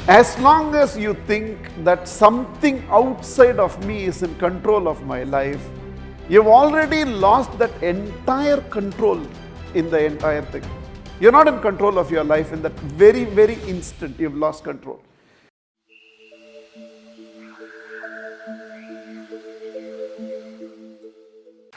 As long as you think that something outside of me is in control of my life, you've already lost that entire control in the entire thing. You're not in control of your life in that very, very instant. You've lost control.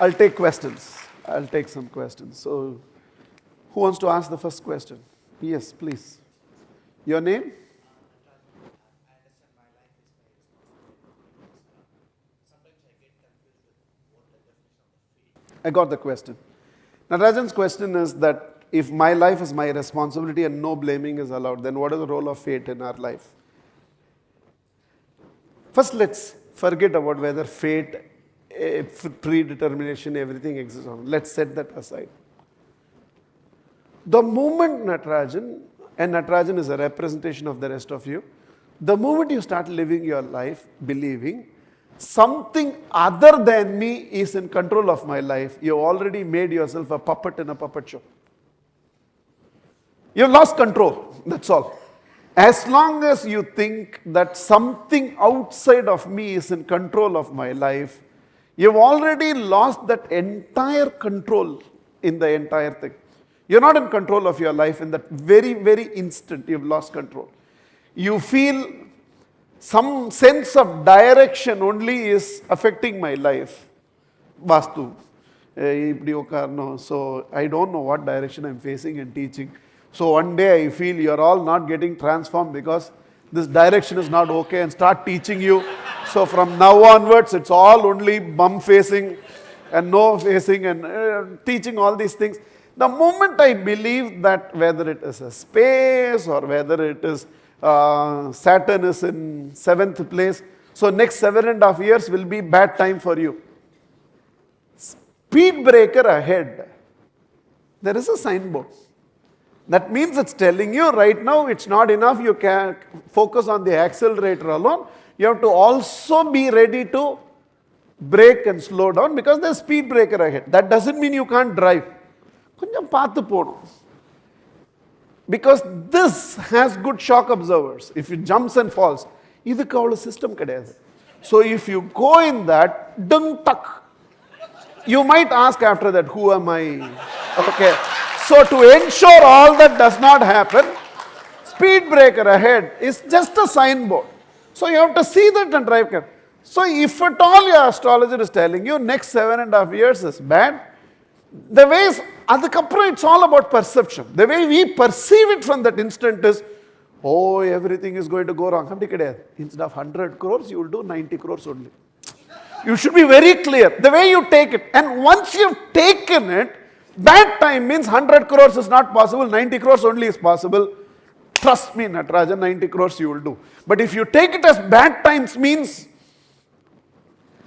I'll take questions. I'll take some questions. So, who wants to ask the first question? Yes, please. Your name? I got the question. Natarajan's question is that if my life is my responsibility and no blaming is allowed, then what is the role of fate in our life? First, let's forget about whether fate, predetermination, everything exists. Let's set that aside. The moment Natarajan, and Natarajan is a representation of the rest of you, the moment you start living your life believing something other than me is in control of my life, you already made yourself a puppet in a puppet show. You've lost control, that's all. As long as you think that something outside of me is in control of my life, you've already lost that entire control in the entire thing. You're not in control of your life in that very, very instant. You've lost control. You feel some sense of direction only is affecting my life. Vastu. So I don't know what direction I'm facing in teaching. So one day I feel you're all not getting transformed because this direction is not okay and start teaching you. So from now onwards, it's all only bum facing and no facing and teaching all these things. The moment I believe that whether it is a space or whether it is Saturn is in 7th place, so next 7.5 years will be bad time for you. Speed breaker ahead. There is a signboard. That means it's telling you right now it's not enough. You can focus on the accelerator alone. You have to also be ready to brake and slow down because there's speed breaker ahead. That doesn't mean you can't drive. Because this has good shock absorbers. If it jumps and falls, this is a system. So if you go in that, dung tuck, you might ask after that, who am I? Okay. So to ensure all that does not happen, speed breaker ahead is just a signboard. So you have to see that and drive carefully. So if at all your astrologer is telling you next 7.5 years is bad, the ways, it's all about perception. The way we perceive it from that instant is, oh, everything is going to go wrong. Instead of 100 crores, you will do 90 crores only. You should be very clear. The way you take it. And once you've taken it, bad time means 100 crores is not possible, 90 crores only is possible. Trust me, Natarajan, 90 crores you will do. But if you take it as bad times means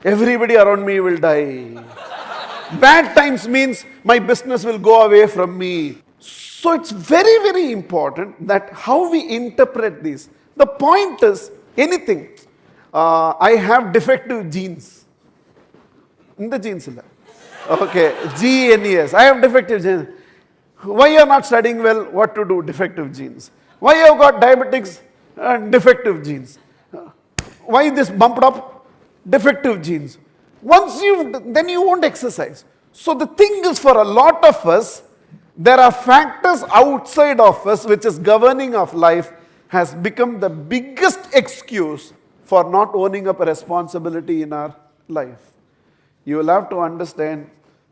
everybody around me will die. Bad times means my business will go away from me. So it's very, very important that how we interpret this. The point is anything. I have defective genes. In the genes. Okay, GNES. I have defective genes. Why you are not studying well? What to do? Defective genes. Why you have got diabetics? Defective genes. Why this bumped up? Defective genes. Once then you won't exercise. So the thing is, for a lot of us, there are factors outside of us which is governing of life has become the biggest excuse for not owning up a responsibility in our life. You will have to understand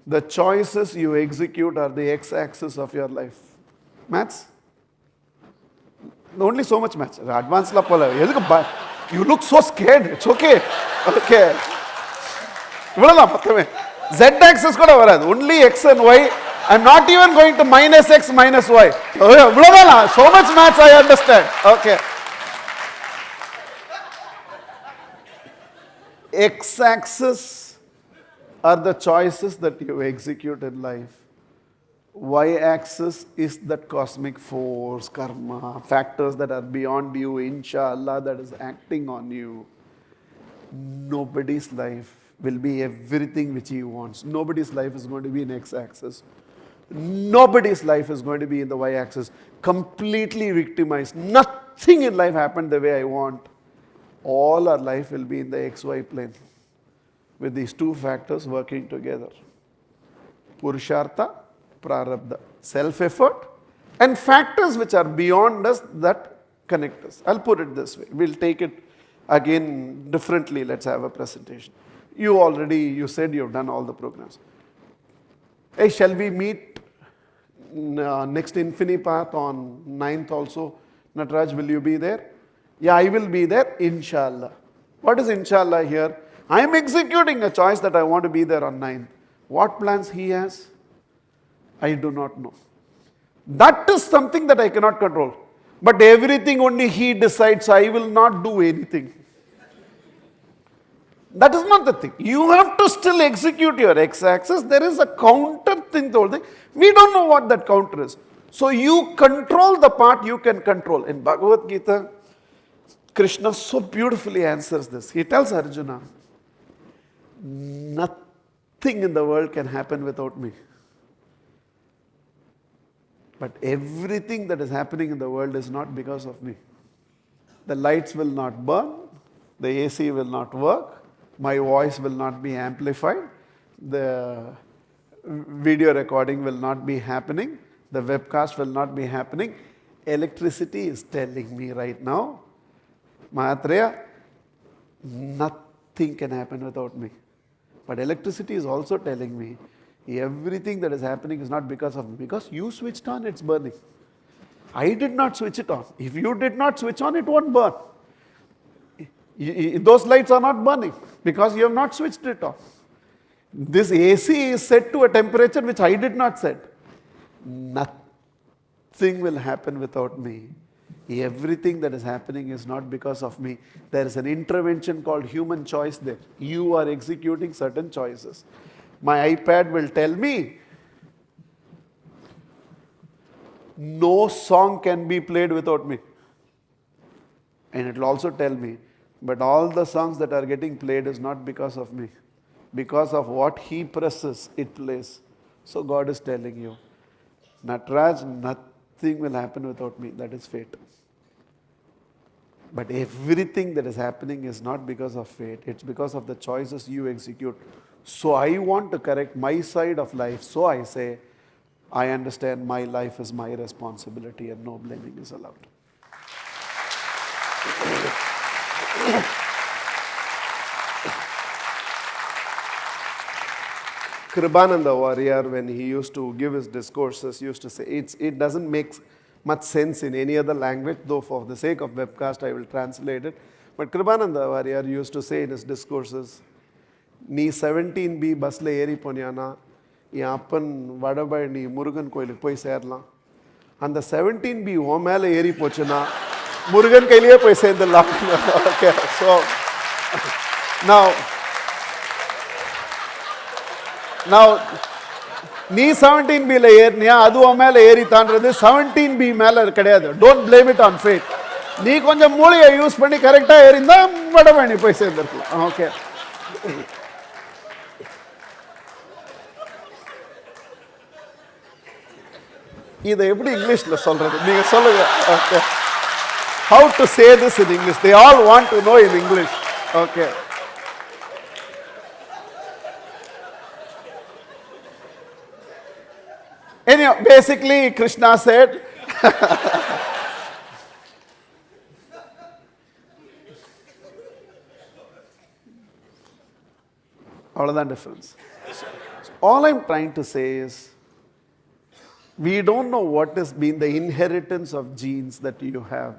the choices you execute are the x-axis of your life. Maths? Only so much maths. Advanced la pola. You look so scared. It's okay. Okay. Z-axis kuda varadu. Only x and y. I'm not even going to minus x minus y. So much maths I understand. Okay. X-axis are the choices that you execute in life. Y-axis is that cosmic force, karma, factors that are beyond you, inshallah, that is acting on you. Nobody's life will be everything which he wants. Nobody's life is going to be in X-axis. Nobody's life is going to be in the Y-axis. Completely victimized. Nothing nothing in life happened the way I want, all our life will be in the XY plane with these two factors working together. Purushartha, prarabdha, self-effort, and factors which are beyond us that connect us. I'll put it this way. We'll take it again differently. Let's have a presentation. You said you've done all the programs. Hey, shall we meet next InfiniPath on 9th also? Nataraj, will you be there? Yeah, I will be there, inshallah. What is inshallah here? I am executing a choice that I want to be there on 9th. What plans he has? I do not know. That is something that I cannot control. But everything only he decides, I will not do anything. That is not the thing. You have to still execute your x-axis. There is a counter thing, the whole thing. We don't know what that counter is. So you control the part you can control. In Bhagavad Gita, Krishna so beautifully answers this. He tells Arjuna, nothing in the world can happen without me. But everything that is happening in the world is not because of me. The lights will not burn, the AC will not work, my voice will not be amplified, the video recording will not be happening, the webcast will not be happening. Electricity is telling me right now, Mahatreya, nothing can happen without me. But electricity is also telling me, everything that is happening is not because of me. Because you switched on, it's burning. I did not switch it on. If you did not switch on, it won't burn. Those lights are not burning because you have not switched it on. This AC is set to a temperature which I did not set. Nothing will happen without me. Everything that is happening is not because of me. There is an intervention called human choice there. You are executing certain choices. My iPad will tell me, no song can be played without me. And it will also tell me, but all the songs that are getting played is not because of me. Because of what he presses, it plays. So God is telling you, Nataraj, nothing will happen without me. That is fate. But everything that is happening is not because of fate. It's because of the choices you execute. So I want to correct my side of life. So I say, I understand my life is my responsibility and no blaming is allowed. Kribananda Warrior, when he used to give his discourses, used to say, it doesn't make much sense in any other language, though for the sake of webcast I will translate it. But Kribananda Warrior used to say in his discourses, நீ 17B பஸ்ல ஏறி போனியானா என் அப்பன் வடபழனி முருகன் கோயிலுக்கு போய் சேரலாம். அந்த 17B உன் மேலே ஏறி போச்சுன்னா முருகன் கையிலேயே போய் சேர்ந்துடலாம். Okay, so now நீ 17Bல ஏறினியா அது உன் மேலே ஏறி தாண்டது 17B மேலே கிடையாது. Don't blame it on fate. நீ கொஞ்சம் மூளையை யூஸ் பண்ணி கரெக்டாக ஏறிந்தா வடபழனி போய் சேர்ந்துருக்கலாம். ஓகே, இதை எப்படி இங்கிலீஷ்ல சொல்றது நீங்க சொல்லுங்க. Okay, how to say this in English? They all want to know in English. Okay. Anyhow, basically Krishna said அவ்வளவுதான் difference. So all I'm trying to say is, we don't know what has been the inheritance of genes that you have.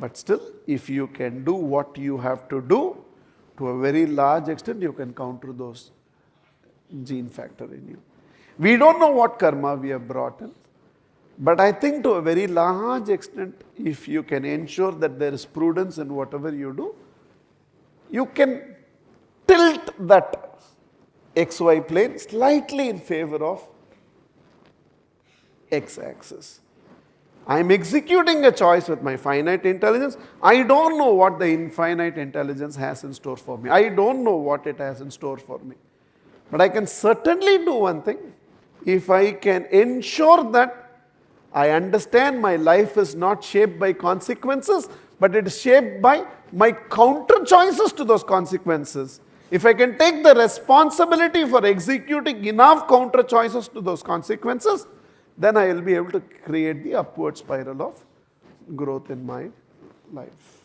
But still, if you can do what you have to do, to a very large extent, you can counter those gene factor in you. We don't know what karma we have brought in. But I think to a very large extent, if you can ensure that there is prudence in whatever you do, you can tilt that XY plane slightly in favor of x-axis. I am executing a choice with my finite intelligence. I don't know what the infinite intelligence has in store for me. I don't know what it has in store for me. But I can certainly do one thing. If I can ensure that I understand my life is not shaped by consequences, but it is shaped by my counter choices to those consequences. If I can take the responsibility for executing enough counter choices to those consequences, then I will be able to create the upward spiral of growth in my life.